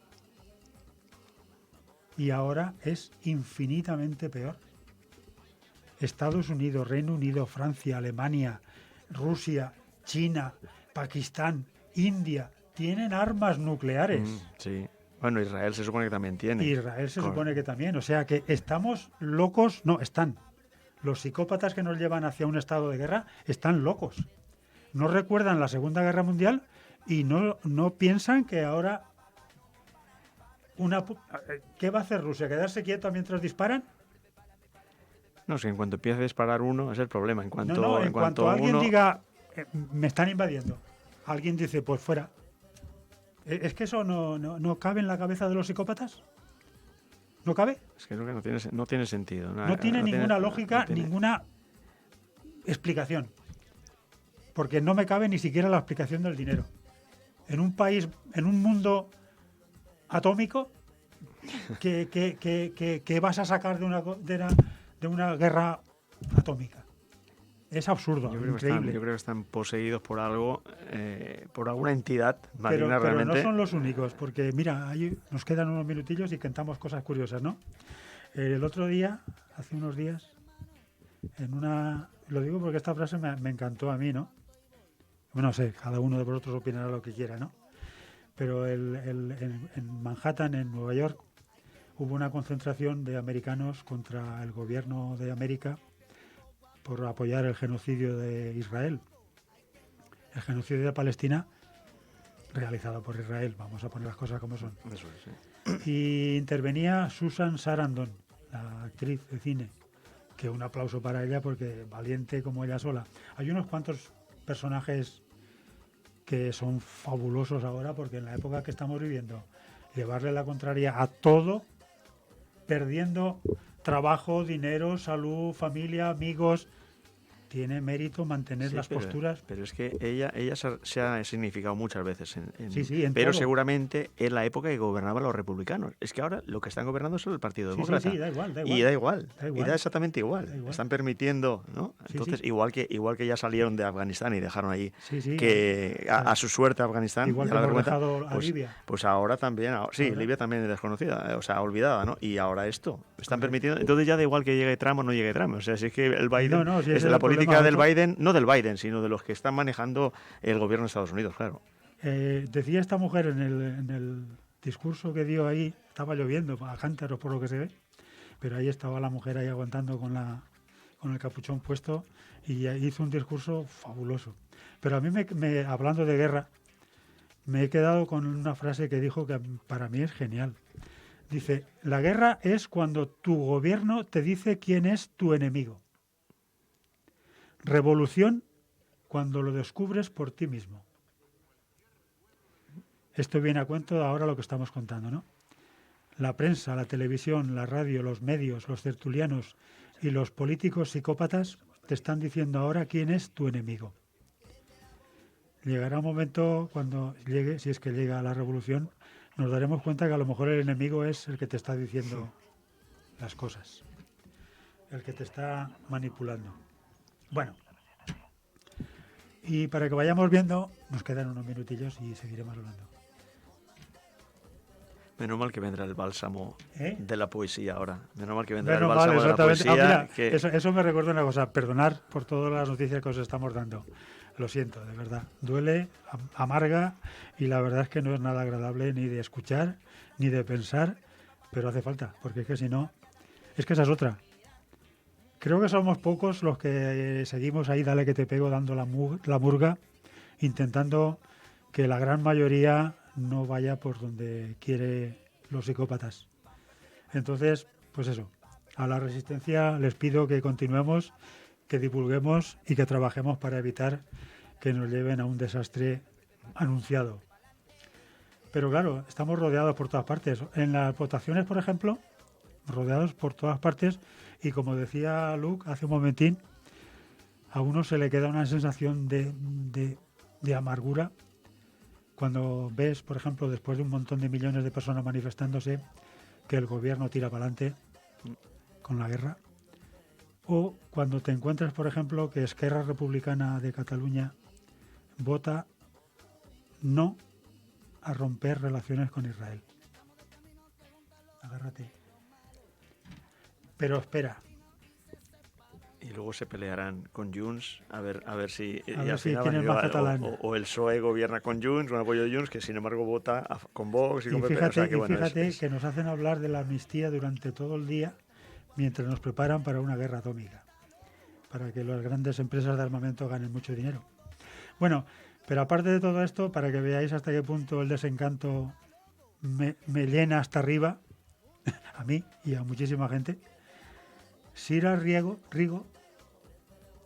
Y ahora es infinitamente peor. Estados Unidos, Reino Unido, Francia, Alemania, Rusia, China, Pakistán, India, tienen armas nucleares. Sí. Bueno, Israel se supone que también tiene. Israel se supone que también. O sea que estamos locos. No, están. Los psicópatas que nos llevan hacia un estado de guerra están locos. No recuerdan la Segunda Guerra Mundial y no piensan que ahora... ¿Qué va a hacer Rusia? ¿Quedarse quieta mientras disparan? No, si en cuanto empiece a disparar uno es el problema. En cuanto alguien diga, me están invadiendo, alguien dice, pues fuera. ¿Es que eso no cabe en la cabeza de los psicópatas? ¿No cabe? Es que no tiene sentido. No tiene ninguna lógica, ninguna explicación. Porque no me cabe ni siquiera la explicación del dinero. En un país, en un mundo atómico, ¿qué vas a sacar de una guerra atómica? Es absurdo, increíble. Yo creo que están poseídos por algo, por alguna entidad marina pero realmente. No son los únicos, porque mira, nos quedan unos minutillos y contamos cosas curiosas, ¿no? El otro día, hace unos días, lo digo porque esta frase me encantó a mí, ¿no? Bueno, no sé, cada uno de vosotros opinará lo que quiera, ¿no? Pero en Manhattan, en Nueva York, hubo una concentración de americanos contra el gobierno de América por apoyar el genocidio de Israel. El genocidio de Palestina realizado por Israel, vamos a poner las cosas como son. Eso es, sí. Y intervenía Susan Sarandon, la actriz de cine, que un aplauso para ella porque valiente como ella sola. Hay unos cuantos personajes que son fabulosos ahora porque en la época que estamos viviendo, llevarle la contraria a todo, perdiendo trabajo, dinero, salud, familia, amigos. Tiene mérito mantener las posturas. Pero es que ella se ha significado muchas veces. Pero todo. Seguramente en la época que gobernaban los republicanos. Es que ahora lo que están gobernando es el Partido Demócrata. Sí, da igual. Y da igual. Y da exactamente igual. Están permitiendo, ¿no? Entonces, igual que ya salieron de Afganistán y dejaron ahí que a su suerte Afganistán. Igual que hemos dejado a Libia. Pues ahora también. Libia también es desconocida, o sea, olvidada, ¿no? Y ahora esto. Están permitiendo. Entonces ya da igual que llegue Trump o no llegue Trump. O sea, si es que el Biden es la política del Biden, no del Biden, sino de los que están manejando el gobierno de Estados Unidos, claro. Decía esta mujer en el discurso que dio ahí, estaba lloviendo a cántaros por lo que se ve, pero ahí estaba la mujer ahí aguantando con el capuchón puesto y hizo un discurso fabuloso. Pero a mí, hablando de guerra, me he quedado con una frase que dijo que para mí es genial. Dice, la guerra es cuando tu gobierno te dice quién es tu enemigo. Revolución cuando lo descubres por ti mismo. Esto viene a cuento de ahora lo que estamos contando, ¿no? La prensa, la televisión, la radio, los medios, los tertulianos y los políticos psicópatas te están diciendo ahora quién es tu enemigo. Llegará un momento cuando llegue, si es que llega la revolución, nos daremos cuenta que a lo mejor el enemigo es el que te está diciendo las cosas, el que te está manipulando. Bueno, y para que vayamos viendo, nos quedan unos minutillos y seguiremos hablando. Menos mal que vendrá el bálsamo ¿Eh? de la poesía ahora. Menos mal que vendrá Menos el mal, bálsamo de la exactamente. poesía. Mira, eso me recuerda una cosa. Perdonar por todas las noticias que os estamos dando. Lo siento, de verdad. Duele, amarga y la verdad es que no es nada agradable ni de escuchar ni de pensar, pero hace falta, porque es que si no... Es que esa es otra. Creo que somos pocos los que seguimos ahí, dale que te pego, dando la murga, intentando que la gran mayoría no vaya por donde quiere los psicópatas. Entonces, pues eso, a la resistencia les pido que continuemos, que divulguemos y que trabajemos para evitar que nos lleven a un desastre anunciado. Pero claro, estamos rodeados por todas partes. En las votaciones, por ejemplo, rodeados por todas partes, y como decía Luke hace un momentín, a uno se le queda una sensación de amargura cuando ves, por ejemplo, después de un montón de millones de personas manifestándose, que el gobierno tira para adelante con la guerra, o cuando te encuentras, por ejemplo, que Esquerra Republicana de Cataluña vota no a romper relaciones con Israel. Agárrate. Pero espera. Y luego se pelearán con Junts a ver si A ver si quién es más catalán. o el PSOE gobierna con Junts, un apoyo de Junts, que sin embargo vota con Vox y con PP. Fíjate, O sea que, bueno, fíjate que nos hacen hablar de la amnistía durante todo el día mientras nos preparan para una guerra atómica, para que las grandes empresas de armamento ganen mucho dinero. Bueno, pero aparte de todo esto, para que veáis hasta qué punto el desencanto me llena hasta arriba, a mí y a muchísima gente, Sira Rigo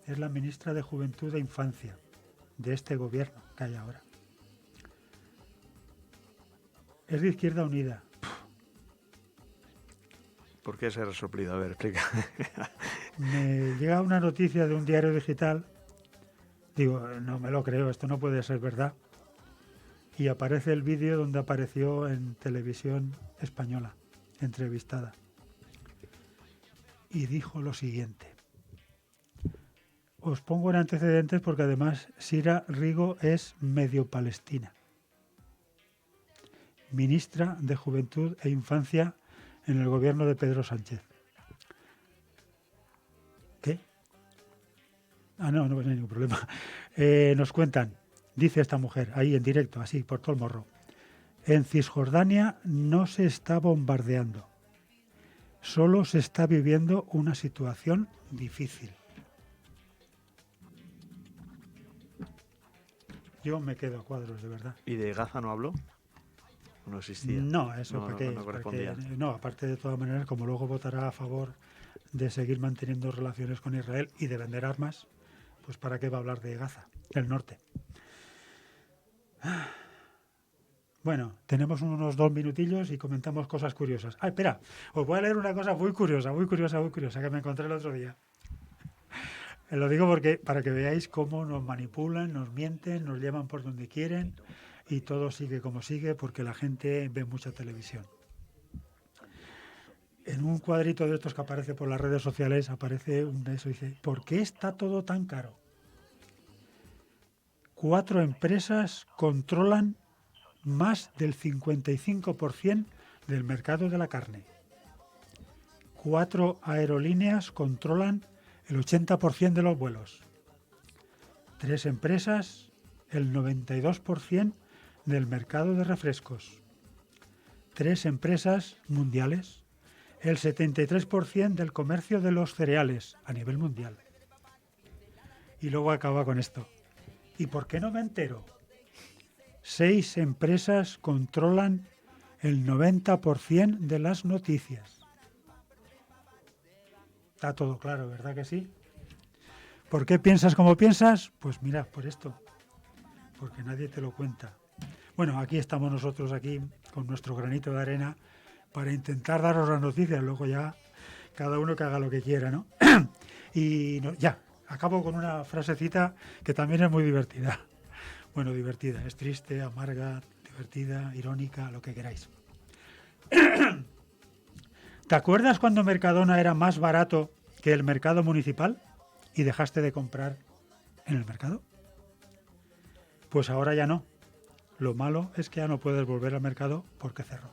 es la ministra de Juventud e Infancia de este gobierno que hay ahora. Es de Izquierda Unida. ¿Por qué ese resoplido? A ver, explica. Me llega una noticia de un diario digital. Digo, no me lo creo, esto no puede ser verdad. Y aparece el vídeo donde apareció en televisión española, entrevistada. Y dijo lo siguiente. Os pongo en antecedentes porque además Sira Rigo es medio palestina. Ministra de Juventud e Infancia en el gobierno de Pedro Sánchez. ¿Qué? No hay ningún problema. Nos cuentan, dice esta mujer, ahí en directo, así, por todo el morro. En Cisjordania no se está bombardeando. Solo se está viviendo una situación difícil. Yo me quedo a cuadros, de verdad. ¿Y de Gaza no habló? ¿No existía? No, eso no correspondía. No, aparte de todas maneras, como luego votará a favor de seguir manteniendo relaciones con Israel y de vender armas, pues ¿para qué va a hablar de Gaza, el norte? Bueno, tenemos unos 2 minutillos y comentamos cosas curiosas. Ah, espera, os voy a leer una cosa muy curiosa que me encontré el otro día. Lo digo porque para que veáis cómo nos manipulan, nos mienten, nos llevan por donde quieren y todo sigue como sigue porque la gente ve mucha televisión. En un cuadrito de estos que aparece por las redes sociales aparece un de eso y dice, ¿por qué está todo tan caro? 4 empresas controlan más del 55% del mercado de la carne. 4 aerolíneas controlan el 80% de los vuelos. 3 empresas, el 92% del mercado de refrescos. 3 empresas mundiales, el 73% del comercio de los cereales a nivel mundial. Y luego acaba con esto. ¿Y por qué no me entero? 6 empresas controlan el 90% de las noticias. Está todo claro, ¿verdad que sí? ¿Por qué piensas como piensas? Pues mira, por esto. Porque nadie te lo cuenta. Bueno, aquí estamos nosotros aquí con nuestro granito de arena para intentar daros las noticias, luego ya cada uno que haga lo que quiera, ¿no? Y ya, acabo con una frasecita que también es muy divertida. Bueno, divertida, es triste, amarga, divertida, irónica, lo que queráis. ¿Te acuerdas cuando Mercadona era más barato que el mercado municipal y dejaste de comprar en el mercado? Pues ahora ya no. Lo malo es que ya no puedes volver al mercado porque cerró.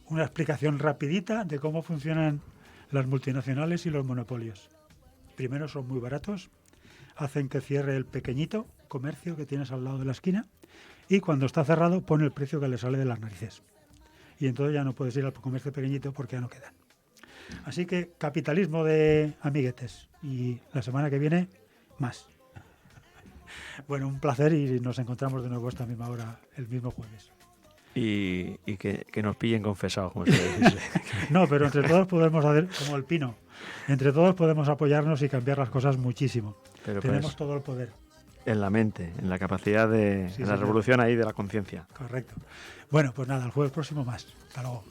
Una explicación rapidita de cómo funcionan las multinacionales y los monopolios. Primero, son muy baratos, hacen que cierre el pequeñito comercio que tienes al lado de la esquina y cuando está cerrado pone el precio que le sale de las narices. Y entonces ya no puedes ir al comercio pequeñito porque ya no quedan. Así que capitalismo de amiguetes. Y la semana que viene, más. Bueno, un placer y nos encontramos de nuevo a esta misma hora el mismo jueves. Y que nos pillen confesados, como se dice. No, pero entre todos podemos hacer como el pino. Entre todos podemos apoyarnos y cambiar las cosas muchísimo. Pero tenemos pues, todo el poder. En la mente, en la capacidad de... Sí, en la revolución ahí de la conciencia. Correcto. Bueno, pues nada, el jueves próximo más. Hasta luego.